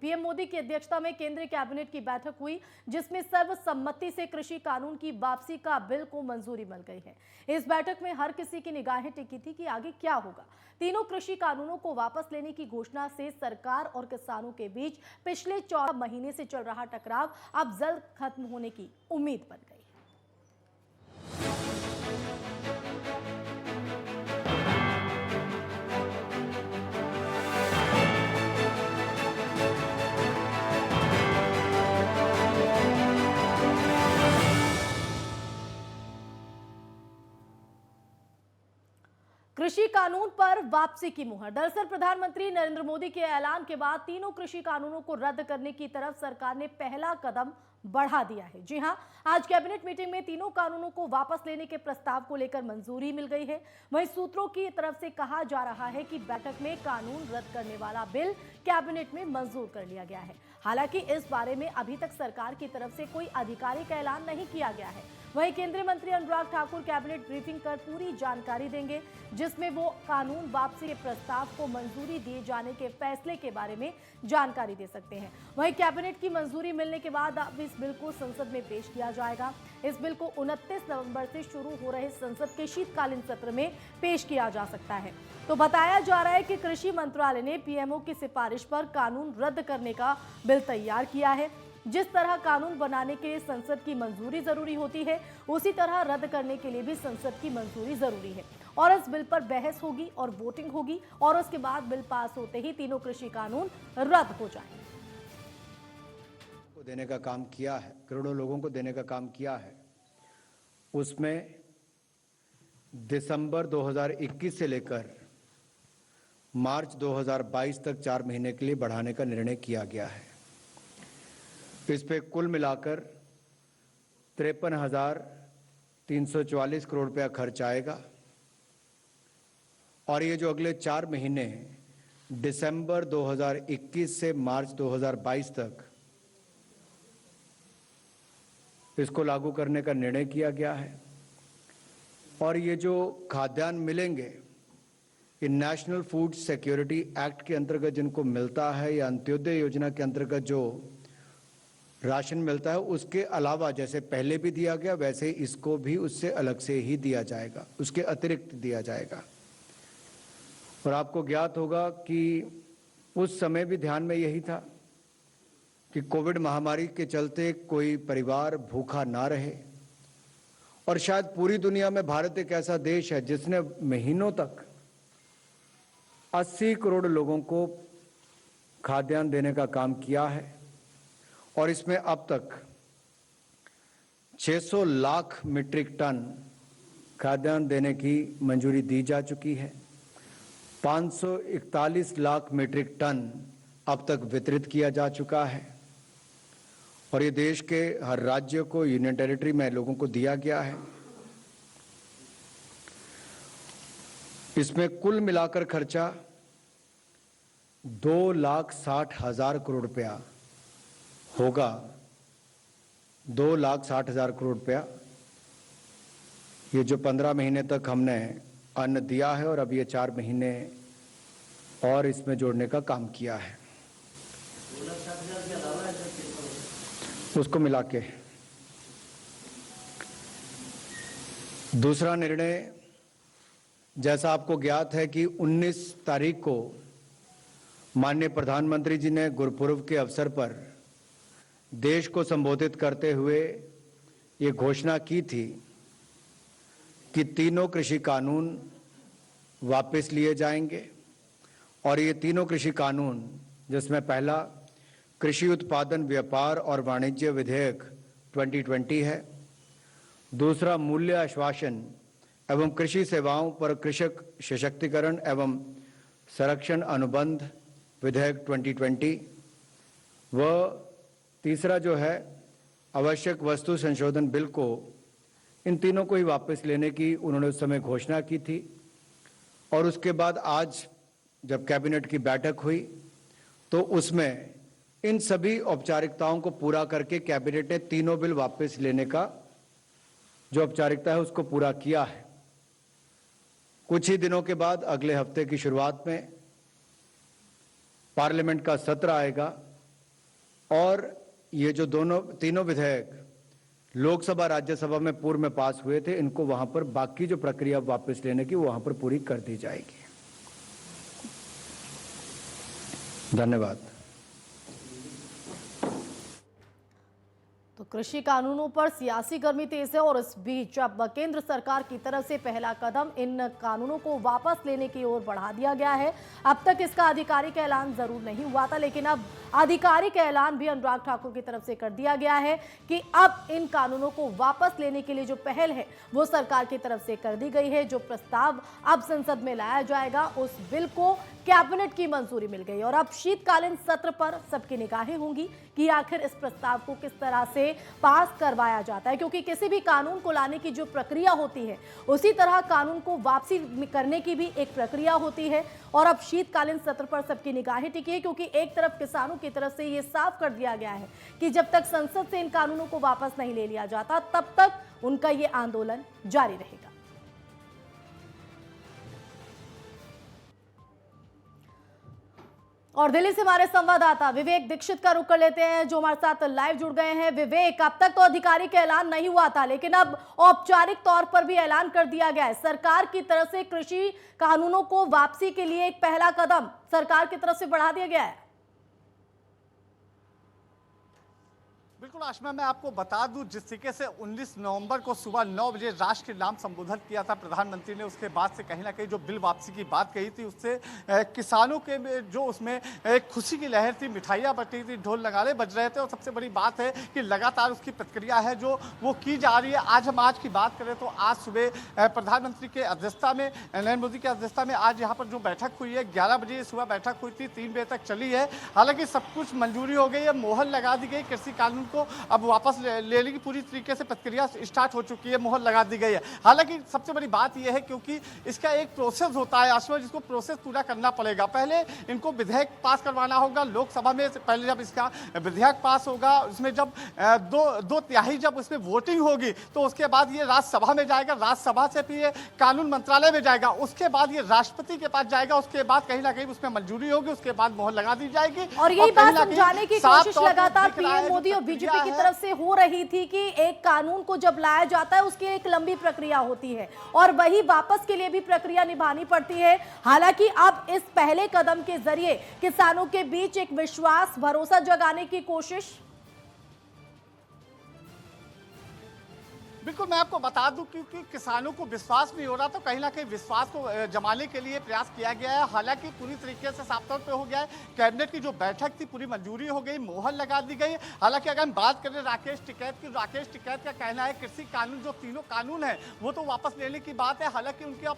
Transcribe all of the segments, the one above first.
PM Modi की अध्यक्षता में केंद्रीय कैबिनेट की बैठक हुई, जिसमें सर्वसम्मति से कृषि कानून की वापसी का बिल को मंजूरी मिल गई है। इस बैठक में हर किसी की निगाहें टिकी थी कि आगे क्या होगा। तीनों कृषि कानूनों को वापस लेने की घोषणा से सरकार और किसानों के बीच पिछले 14 महीने से चल रहा टकराव अब जल्द खत्म होने की उम्मीद बन गई है। कृषि कानून पर वापसी की मुहर। दरअसल प्रधानमंत्री नरेंद्र मोदी के ऐलान के बाद तीनों कृषि कानूनों को रद्द करने की तरफ सरकार ने पहला कदम बढ़ा दिया है। जी हां, आज कैबिनेट मीटिंग में तीनों कानूनों को वापस लेने के प्रस्ताव को लेकर मंजूरी मिल गई है। वहीं सूत्रों की तरफ से कहा जा रहा है कि बैठक में कानून रद्द करने वाला बिल कैबिनेट में मंजूर कर लिया गया है। हालांकि इस बारे में अभी तक सरकार की तरफ से कोई आधिकारिक ऐलान नहीं किया गया है। वहीं केंद्रीय मंत्री अनुराग ठाकुर कैबिनेट ब्रीफिंग कर पूरी जानकारी देंगे, जिसमें वो कानून वापसी के प्रस्ताव को मंजूरी दिए जाने के फैसले के बारे में जानकारी दे सकते हैं। वहीं कैबिनेट की मंजूरी मिलने के बाद अब इस बिल को संसद में पेश किया जाएगा। इस बिल को 29 नवंबर से शुरू हो रहे संसद के शीतकालीन सत्र में पेश किया जा सकता है। तो बताया जा रहा है कि कृषि मंत्रालय ने पीएमओ की सिफारिश पर कानून रद्द करने का बिल तैयार किया है। जिस तरह कानून बनाने के लिए संसद की मंजूरी जरूरी होती है, उसी तरह रद्द करने के लिए भी संसद की मंजूरी जरूरी है। और इस बिल पर बहस होगी और वोटिंग होगी और उसके बाद बिल पास होते ही तीनों कृषि कानून रद्द हो जाएंगे। को देने का काम किया है, करोड़ों लोगों को देने का काम किया है। उसमें दिसंबर 2021 से लेकर मार्च 2022 तक 4 महीने के लिए बढ़ाने का निर्णय किया गया है। इस पे कुल मिलाकर 53,344 करोड़ रुपया खर्च आएगा और ये जो अगले 4 महीने दिसंबर 2021 से मार्च 2022 तक इसको लागू करने का निर्णय किया गया है। और ये जो खाद्यान्न मिलेंगे, ये नेशनल फूड सिक्योरिटी एक्ट के अंतर्गत जिनको मिलता है या अंत्योदय योजना के अंतर्गत जो राशन मिलता है, उसके अलावा जैसे पहले भी दिया गया वैसे इसको भी उससे अलग से ही दिया जाएगा, उसके अतिरिक्त दिया जाएगा। और आपको ज्ञात होगा कि उस समय भी ध्यान में यही था कि कोविड महामारी के चलते कोई परिवार भूखा ना रहे। और शायद पूरी दुनिया में भारत एक ऐसा देश है जिसने महीनों तक 80 करोड़ लोगों को खाद्यान्न देने का काम किया है और इसमें अब तक 600 लाख मीट्रिक टन खाद्यान्न देने की मंजूरी दी जा चुकी है। 541 लाख मीट्रिक टन अब तक वितरित किया जा चुका है और ये देश के हर राज्य को, यूनियन टेरिटरी में लोगों को दिया गया है। इसमें कुल मिलाकर खर्चा 2,60,000 करोड़ रुपया होगा। 2,60,000 करोड़ रुपया ये जो 15 महीने तक हमने अन्न दिया है और अब ये 4 महीने और इसमें जोड़ने का काम किया है। उसको मिला के दूसरा निर्णय, जैसा आपको ज्ञात है कि 19 तारीख को माननीय प्रधानमंत्री जी ने गुरुपुरब के अवसर पर देश को संबोधित करते हुए ये घोषणा की थी कि तीनों कृषि कानून वापस लिए जाएंगे। और ये तीनों कृषि कानून, जिसमें पहला कृषि उत्पादन व्यापार और वाणिज्य विधेयक 2020 है, दूसरा मूल्य आश्वासन एवं कृषि सेवाओं पर कृषक सशक्तिकरण एवं संरक्षण अनुबंध विधेयक 2020 व तीसरा जो है आवश्यक वस्तु संशोधन बिल को, इन तीनों को ही वापस लेने की उन्होंने उस समय घोषणा की थी। और उसके बाद आज जब कैबिनेट की बैठक हुई तो उसमें इन सभी औपचारिकताओं को पूरा करके कैबिनेट ने तीनों बिल वापस लेने का जो औपचारिकता है उसको पूरा किया है। कुछ ही दिनों के बाद अगले हफ्ते की शुरुआत में पार्लियामेंट का सत्र आएगा और ये जो तीनों विधेयक लोकसभा राज्यसभा में पूर्व में पास हुए थे, इनको वहां पर बाकी जो प्रक्रिया वापस लेने की वो वहां पर पूरी कर दी जाएगी। धन्यवाद। तो कृषि कानूनों पर सियासी गर्मी तेज है और इस बीच अब केंद्र सरकार की तरफ से पहला कदम इन कानूनों को वापस लेने की ओर बढ़ा दिया गया है। अब तक इसका आधिकारिक ऐलान जरूर नहीं हुआ था, लेकिन अब आधिकारिक ऐलान भी अनुराग ठाकुर की तरफ से कर दिया गया है कि अब इन कानूनों को वापस लेने के लिए जो पहल है वो सरकार की तरफ से कर दी गई है। जो प्रस्ताव अब संसद में लाया जाएगा उस बिल को कैबिनेट की मंजूरी मिल गई और अब शीतकालीन सत्र पर सबकी निगाहें होंगी कि आखिर इस प्रस्ताव को किस तरह से पास करवाया जाता है, क्योंकि किसी भी कानून को लाने की जो प्रक्रिया होती है उसी तरह कानून को वापसी करने की भी एक प्रक्रिया होती है। और अब शीतकालीन सत्र पर सबकी निगाहें टिकी है, क्योंकि एक तरफ किसानों की तरफ से ये साफ कर दिया गया है कि जब तक संसद से इन कानूनों को वापस नहीं ले लिया जाता तब तक उनका ये आंदोलन जारी रहेगा। और दिल्ली से हमारे संवाददाता विवेक दीक्षित का रुख कर लेते हैं, जो हमारे साथ लाइव जुड़ गए हैं। विवेक, अब तक तो आधिकारिक ऐलान नहीं हुआ था, लेकिन अब औपचारिक तौर पर भी ऐलान कर दिया गया है। सरकार की तरफ से कृषि कानूनों को वापसी के लिए एक पहला कदम सरकार की तरफ से बढ़ा दिया गया है। बिल्कुल आशमा, मैं आपको बता दूं, जिस तरीके से 19 नवंबर को सुबह 9 बजे राष्ट्र के नाम संबोधन किया था प्रधानमंत्री ने, उसके बाद से कहीं ना कहीं जो बिल वापसी की बात कही थी उससे किसानों के जो उसमें एक खुशी की लहर थी, मिठाइयाँ बटी थी, ढोल नगाड़े बज रहे थे। और सबसे बड़ी बात है कि लगातार उसकी प्रतिक्रिया है जो वो की जा रही है। आज की बात करें तो आज सुबह प्रधानमंत्री के अध्यक्षता में, नरेंद्र मोदी की अध्यक्षता में आज यहाँ पर जो बैठक हुई है 11 बजे सुबह बैठक हुई थी, 3 बजे तक चली है। हालांकि सब कुछ मंजूरी हो गई है, मोहर लगा दी गई, कृषि कानून को अब वापस लेने की पूरी तरीके से प्रक्रिया स्टार्ट हो चुकी है, मोहर लगा दी गई है। हालांकि सबसे बड़ी बात यह है क्योंकि इसका एक प्रोसेस होता है आशुआ, जिसको प्रोसेस पूरा करना पड़ेगा। पहले इनको विधेयक पास करवाना होगा लोकसभा में, पहले जब इसका विधेयक पास होगा उसमें जब दो तिहाई जब उसमें वोटिंग होगी तो उसके बाद ये राज्यसभा में जाएगा, राज्यसभा से फिर ये कानून मंत्रालय में जाएगा, उसके बाद ये राष्ट्रपति के पास जाएगा, उसके बाद कहीं ना कहीं उसमें मंजूरी होगी, उसके बाद मोहर लगा दी जाएगी। और यही बात समझाने की कोशिश लगातार पीएम मोदी और बीजेपी की तरफ से हो रही थी कि एक कानून को जब लाया जाता है उसकी एक लंबी प्रक्रिया होती है और वही वापस के लिए भी प्रक्रिया निभानी पड़ती है। हालांकि अब इस पहले कदम के जरिए किसानों के बीच एक विश्वास, भरोसा जगाने की कोशिश। बिल्कुल, मैं आपको बता दूं क्योंकि किसानों को विश्वास नहीं हो रहा, तो कहीं ना कहीं विश्वास को जमाने के लिए प्रयास किया गया है। हालांकि पूरी तरीके से साफ तौर पे हो गया है, कैबिनेट की जो बैठक थी पूरी मंजूरी हो गई, मोहर लगा दी गई। हालांकि अगर हम बात करें राकेश टिकैत की, राकेश टिकैत का कहना है कृषि कानून जो तीनों कानून है वो तो वापस लेने की बात है। हालांकि उनके अब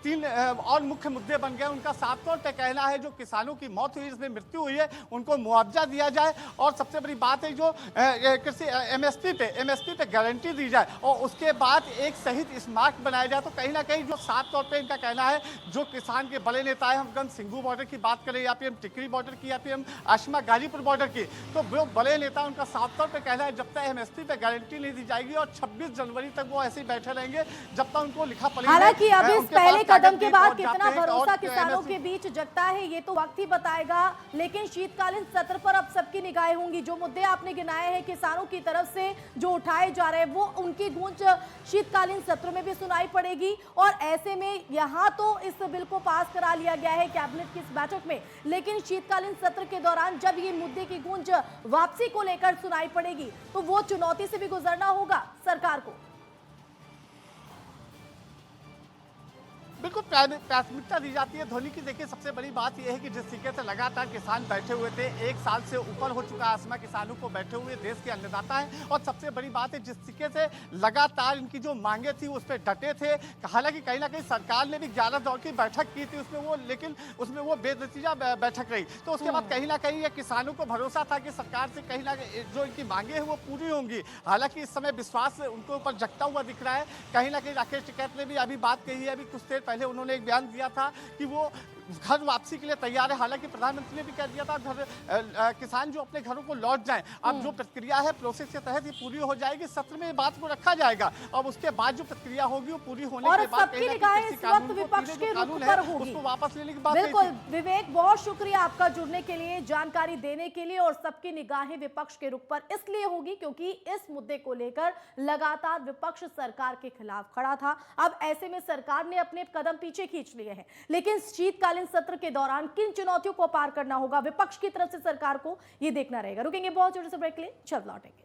तीन और मुख्य मुद्दे बन गए। उनका साफ तौर पर कहना है जो किसानों की मौत हुई, जिसमें मृत्यु हुई है, उनको मुआवजा दिया जाए। और सबसे बड़ी बात है जो कृषि एमएसपी पे गारंटी दी जाए और उसके बाद एक शहीद स्मारक बनाया जाए। तो कहीं ना कहीं जो साफ तौर पे इनका कहना है, जो किसान के बड़े नेता है, हम सिंघू बॉर्डर की बात करें या फिर हम टिकरी बॉर्डर की या फिर हम आशमा गाजीपुर बॉर्डर की, तो जो बड़े नेता उनका साफ तौर पे कहना है जब तक एमएसपी पे गारंटी नहीं दी जाएगी और 26 जनवरी तक वो ऐसे ही बैठे रहेंगे जब तक उनको लिखा पड़ेगा। हालांकि अब इस पहले कदम के बाद कितना भरोसा किसानों के बीच जगता है ये तो वक्त ही बताएगा, लेकिन शीतकालीन सत्र पर अब सबकी निगाहें होंगी। जो मुद्दे आपने गिनाए हैं किसानों की तरफ से जो उठाए जा रहे हैं वो उनकी गूंज शीतकालीन सत्र में भी सुनाई पड़ेगी। और ऐसे में यहां तो इस बिल को पास करा लिया गया है कैबिनेट की इस बैठक में, लेकिन शीतकालीन सत्र के दौरान जब ये मुद्दे की गूंज वापसी को लेकर सुनाई पड़ेगी तो वो चुनौती से भी गुजरना होगा सरकार को। बिल्कुल प्राथमिकता दी जाती है ध्वनि की। देखिए सबसे बड़ी बात यह है कि जिस तरीके से लगातार किसान बैठे हुए थे, 1 साल से ऊपर हो चुका आसमा किसानों को बैठे हुए, देश के अन्नदाता हैं। और सबसे बड़ी बात है जिस तरीके से लगातार इनकी जो मांगे थी उस पर डटे थे। हालांकि कहीं ना कहीं सरकार ने भी 11 दौर की बैठक की थी उसमें वो बेनतीजा बैठक रही। तो उसके बाद कहीं ना कहीं ये किसानों को भरोसा था कि सरकार से कहीं ना कहीं जो इनकी मांगे हैं वो पूरी होंगी। हालांकि इस समय विश्वास उनके ऊपर जगता हुआ दिख रहा है। कहीं ना कहीं राकेश टिकैत ने भी अभी बात कही है, अभी कुछ देर पहले उन्होंने एक बयान दिया था कि वो घर वापसी के लिए तैयार है। हालांकि प्रधानमंत्री ने भी कह दिया था किसान जो अपने घरों को लौट जाएं। अब जो प्रक्रिया है प्रोसेस के तहत ये पूरी हो जाएगी, सत्र में बात को रखा जाएगा और उसके बाद जो प्रक्रिया होगी वो पूरी होने के बाद सबकी निगाहें इस वक्त विपक्ष के रुख पर होगी, उसको वापस लेने की बात। बिल्कुल विवेक, बहुत शुक्रिया आपका जुड़ने के लिए, जानकारी देने के लिए। और सबकी निगाहें विपक्ष के रुख पर इसलिए होगी क्योंकि इस मुद्दे को लेकर लगातार विपक्ष सरकार के खिलाफ खड़ा था। अब ऐसे में सरकार ने अपने कदम पीछे खींच लिए हैं, लेकिन शीतकालीन सत्र के दौरान किन चुनौतियों को पार करना होगा विपक्ष की तरफ से सरकार को, यह देखना रहेगा। रुकेंगे बहुत छोटे से ब्रेक के लिए, जल्द लौटेंगे।